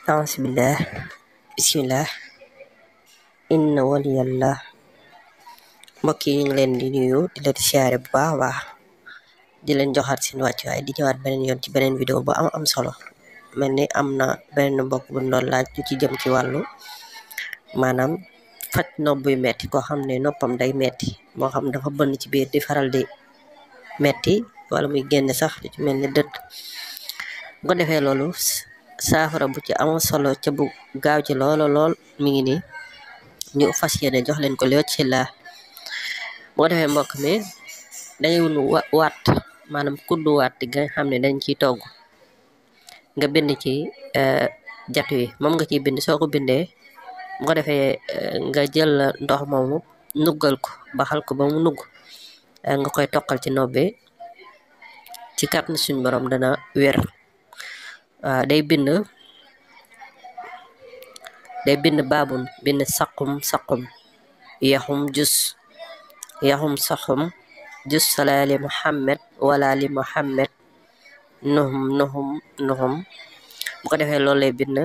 Bismillah. Bismillah. Inna waliyallah. Mbokk yi ñu ngi leen di nuyu di leen siyaare bu baax a baax di leen joxaat seen wàccuwaay di ñëwaat beneen yoon ci beneen vidéo bu am solo mel ni am na beneen mbokk bu doon laaj lu ci jëm ci wàllu maanaam faj nopp buy metti koo xam ne noppam day metti moo xam dafa bënn ci biir di faral di metti wala muy génn sax lu ci mel ni dëtt bu ko defee loolu saafara bu ci am solo ca bu gaaw ci lool mi ngi nii ñu fas yéene jox leen ko li wacc la boo defee mbokk mi dangay wunu waat maanaam kuddu waat nga xam ne dañ ciy togg nga bind ci jatu yi moom nga ciy bind soo ko bindee bu ko defee nga jël ndox moomu nuggal ko baxal ko ba mu nugg nga koy toqal ci nopp bi ci kàttan suñu borom dana wér day bind baabun bind saqum yaxum jus sala li muhammad wala li muhammad nuhum bu ko defee loolu lay bind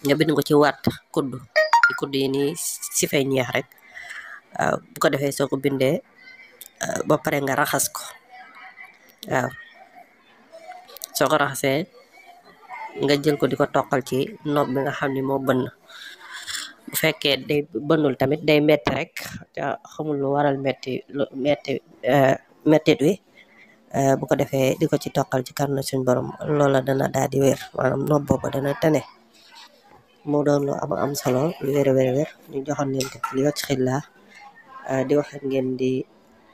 nga bind ko ci waat kuddu yi nii si fay ñeex rek bu ko defee soo ko bindee ba pare nga raxas ko waaw soo ko raxasee nga jël ko di ko toqal ci nopp bi nga xam ne moo bënn bu fekkee day bënnul tamit day metti rek te xamul lu waral mettit wi bu ko defee di ko ci toqal ci kàddu suñ borom loola dana daal di wér maanaam nopp boobu dana tane moo doon lu am solo lu wér ñu joxoon leen ko li wacc xilla di wax ngeen di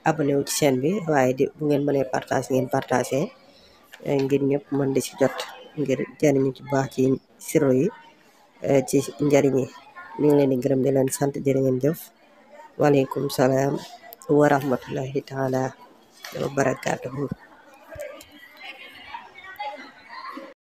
abonné wu ci chaîne bi waaye bu ngeen mënee partage ngeen partagé ngir ñëpp mën di ci jot ngir jariñu ci baax ci siro yi ci njariñ yi ñu ngi leen di gërëm di leen sant jërë ngeen jëf waaleykum salaam wa rahmatullahi taala wa barakaatuhu